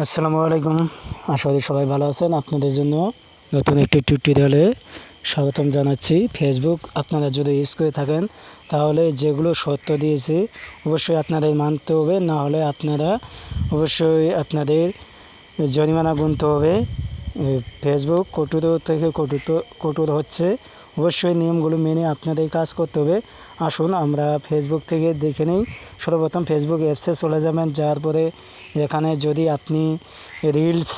আসসালামু আলাইকুম। আশা করি সবাই ভালো আছেন। আপনাদের জন্য নতুন একটি টিউটোরিয়ালে স্বাগতম জানাচ্ছি। ফেসবুক আপনারা যদি ইউজ করে থাকেন তাহলে যেগুলো সত্য দিয়েছি অবশ্যই আপনাদের মানতে হবে, না হলে আপনারা অবশ্যই আপনাদের জরিমানা গুনতে হবে। ফেসবুক কঠোর থেকে কঠোর হচ্ছে, অবশ্যই নিয়মগুলো মেনে আপনাদের কাজ করতে হবে। আসুন আমরা ফেসবুক থেকে দেখে নিই। সর্বপ্রথম ফেসবুক অ্যাপসে চলে যাবেন, যার পরে এখানে যদি আপনি রিলস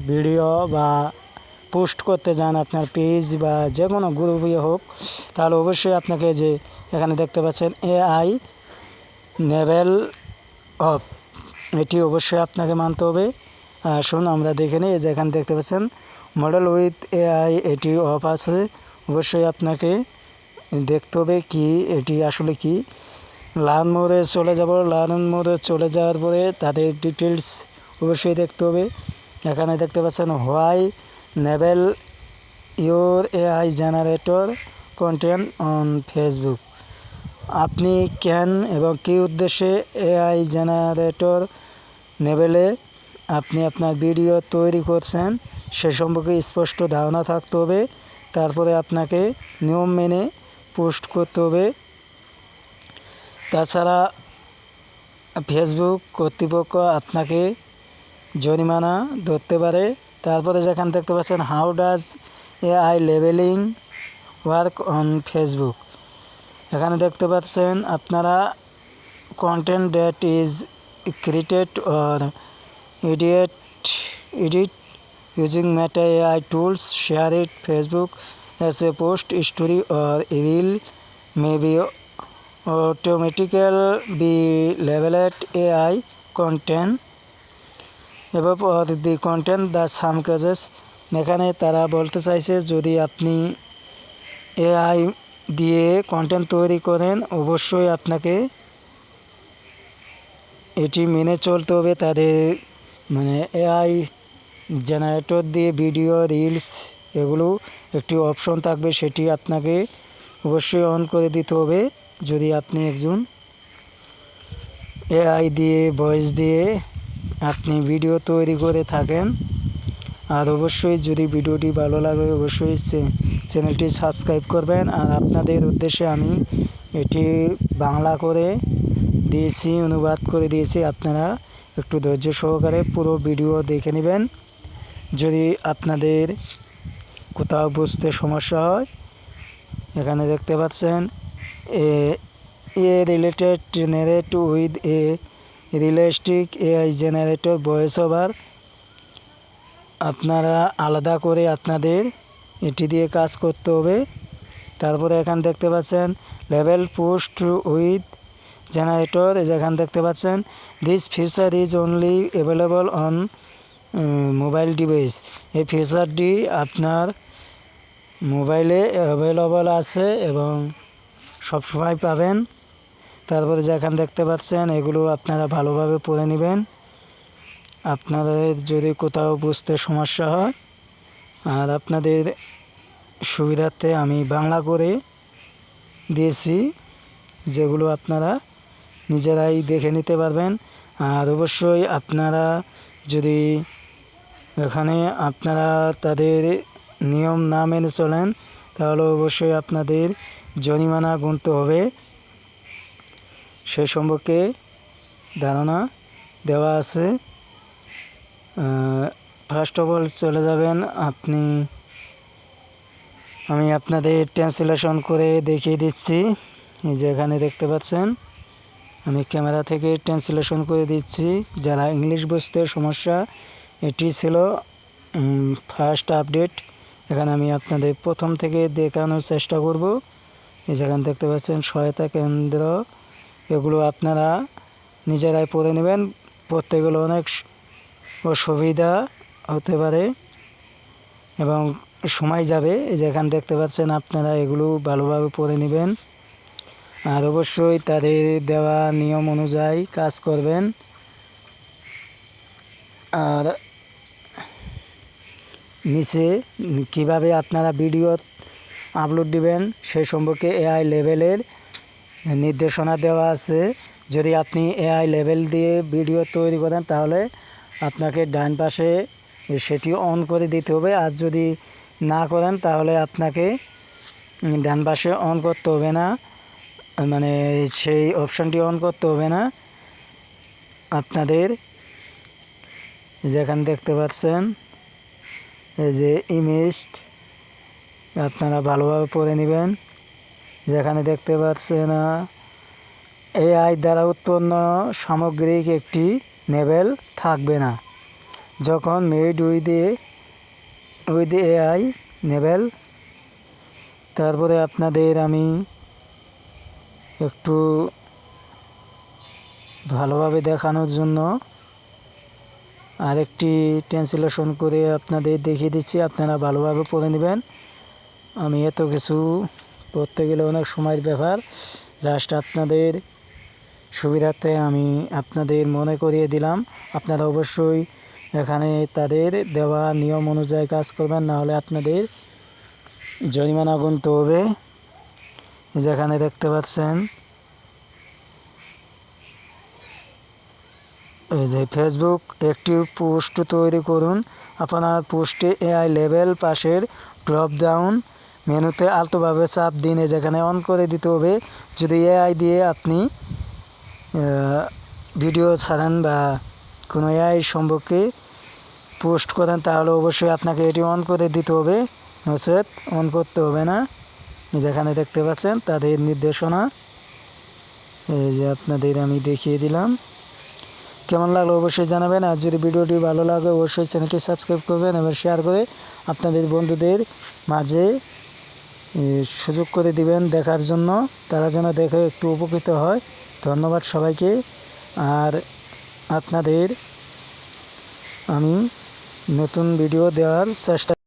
ভিডিও বা পোস্ট করতে যান আপনার পেজ বা যে কোনো গ্রুপে হোক, তাহলে অবশ্যই আপনাকে যে এখানে দেখতে পাচ্ছেন এআই লেভেল অফ, এটি অবশ্যই আপনাকে মানতে হবে। আসুন আমরা দেখে নিই। যেখানে দেখতে পাচ্ছেন মডেল উইথ এআই, এটি অফ আছে। অবশ্যই আপনাকে দেখতে হবে কি এটি আসলে কি। লার্ন মোডে চলে যাব। লার্ন মোডে চলে যাওয়ার পরে তাদের ডিটেলস অবশ্যই দেখতে হবে। এখানে দেখতে পাচ্ছেন why Newell your AI generator content on Facebook. আপনি কেন এবং কী উদ্দেশ্যে এআই জেনারেটর নেবেলে আপনি আপনার ভিডিও তৈরি করছেন সে সম্পর্কে স্পষ্ট ধারণা থাকতে হবে। তারপরে আপনাকে নিয়ম মেনে পোস্ট করতে হবে। তাছাড়া ফেসবুক কর্তৃপক্ষ আপনাকে জরিমানা ধরতে পারে। তারপরে যেখানে দেখতে পাচ্ছেন how does AI labelling work on Facebook, এখানে দেখতে পাচ্ছেন আপনারা content that is created or edit using Meta AI tools, share it Facebook as a post, story or reel may be automatically be labeled AI content above or the content that some cases। এখানে তারা বলতে চাইছে যদি আপনি AI দিয়ে content তৈরি করেন অবশ্যই আপনাকে এটি মেনে চলতে হবে। তাদের এআই জেনারেটর দিয়ে ভিডিও রিলস এগুলো একটি অপশন থাকবে, সেটি আপনাকে অবশ্যই অন করে দিতে হবে যদি আপনি একজন এআই দিয়ে ভয়েস দিয়ে আপনি ভিডিও তৈরি করে থাকেন। আর অবশ্যই যদি ভিডিওটি ভালো লাগে অবশ্যই চ্যানেলটি সাবস্ক্রাইব করবেন। আর আপনাদের উদ্দেশ্যে আমি এটি বাংলা করে দিয়েছি, অনুবাদ করে দিয়েছি, আপনারা একটু ধৈর্য সহকারে পুরো ভিডিও দেখে নেবেন। যদি আপনাদের কোথাও বুঝতে সমস্যা হয়, এখানে দেখতে পাচ্ছেন a related generate with a realistic AI generator voice over. আপনারা আলাদা করে আপনাদের এটি দিয়ে কাজ করতে হবে। তারপরে এখানে দেখতে পাচ্ছেন লেভেল পোস্ট উইথ জেনারেটর, যেখানে দেখতে পাচ্ছেন this feature is only available on mobile device. এই ফিচারটি আপনার মোবাইলে অ্যাভেলেবল আছে এবং সবসময় পাবেন। তারপরে যেখানে দেখতে পাচ্ছেন এগুলো আপনারা ভালোভাবে পড়ে নেবেন আপনাদের যদি কোথাও বুঝতে সমস্যা হয়। আর আপনাদের সুবিধার্থে আমি বাংলা করে দিয়েছি, যেগুলো আপনারা নিজেরাই দেখে নিতে পারবেন। আর অবশ্যই আপনারা যদি এখানে আপনারা তাদের নিয়ম না মেনে চলেন তাহলে অবশ্যই আপনাদের জরিমানা গুনতে হবে, সে সম্পর্কে ধারণা দেওয়া আছে। ফার্স্ট অফ অল চলে যাবেন আমি আপনাদের ট্রান্সলেশন করে দেখিয়ে দিচ্ছি। এই যে এখানে দেখতে পাচ্ছেন আমি ক্যামেরা থেকে ট্রান্সলেশন করে দিচ্ছি। যারা ইংলিশ বুঝতে সমস্যা, এটি ছিল ফার্স্ট আপডেট। এখানে আমি আপনাদের প্রথম থেকে দেখানোর চেষ্টা করব। এই যেখানে দেখতে পাচ্ছেন সহায়তা কেন্দ্র, এগুলো আপনারা নিজেরাই পড়ে নেবেন। প্রত্যেকগুলো অনেক অসুবিধা হতে পারে এবং সময় যাবে। যেখানে দেখতে পাচ্ছেন আপনারা এগুলো ভালোভাবে পড়ে নেবেন আর অবশ্যই তাদের দেওয়া নিয়ম অনুযায়ী কাজ করবেন। আর নিচে কিভাবে আপনারা ভিডিও আপলোড দিবেন সেই সম্পর্কে এআই লেভেলের নির্দেশনা দেওয়া আছে। যদি আপনি এআই লেভেল দিয়ে ভিডিও তৈরি করেন তাহলে আপনাকে ডান পাশে সেটি অন করে দিতে হবে। আর যদি না করেন তাহলে আপনাকে ডান পাশে অন করতে হবে না, মানে সেই অপশানটি অন করতে হবে না। আপনাদের যেখানে দেখতে পাচ্ছেন এই যে ইমেজ, আপনারা ভালোভাবে পড়ে নেবেন। যেখানে দেখতে পাচ্ছেন এআই দ্বারা উৎপন্ন সামগ্রিক একটি লেবেল থাকবে না যখন মেড উইথ এআই লেবেল। তারপরে আপনাদের আমি একটু ভালোভাবে দেখানোর জন্য আরেকটি ট্রান্সলেশন করে আপনাদের দেখিয়ে দিচ্ছি, আপনারা ভালোভাবে পড়ে নেবেন। আমি এত কিছু পড়তে গেলে অনেক সময়ের ব্যাপার, জাস্ট আপনাদের সুবিধার্থে আমি আপনাদের মনে করিয়ে দিলাম। আপনারা অবশ্যই এখানে তাদের দেওয়া নিয়ম অনুযায়ী কাজ করবেন, না হলে আপনাদের জরিমানা গুনতে হবে। যেখানে দেখতে পাচ্ছেন এই যে ফেসবুক একটি পোস্ট তৈরি করুন। আপনার পোস্টে এআই লেবেল পাশের ড্রপ ডাউন মেনুতে আলতোভাবে চাপ দিন, যেখানে অন করে দিতে হবে। যদি এআই দিয়ে আপনি ভিডিও ছাড়েন বা কোনো এআই সম্পর্কে পোস্ট করেন তাহলে অবশ্যই আপনাকে এটি অন করে দিতে হবে, নচেত অন করতে হবে না। যেখানে দেখতে পাচ্ছেন তাদের নির্দেশনা, এই যে আপনাদের আমি দেখিয়ে দিলাম। কেমন লাগলো অবশ্যই জানাবেন। আর যদি ভিডিওটি ভালো লাগে অবশ্যই চ্যানেলটি সাবস্ক্রাইব করবেন এবং শেয়ার করে আপনাদের বন্ধুদের মাঝে সুযোগ করে দিবেন দেখার জন্য, তারা যেন দেখে একটু উপকৃত হয়। ধন্যবাদ সবাইকে। আর আপনাদের আমি নতুন ভিডিও দেওয়ার চেষ্টা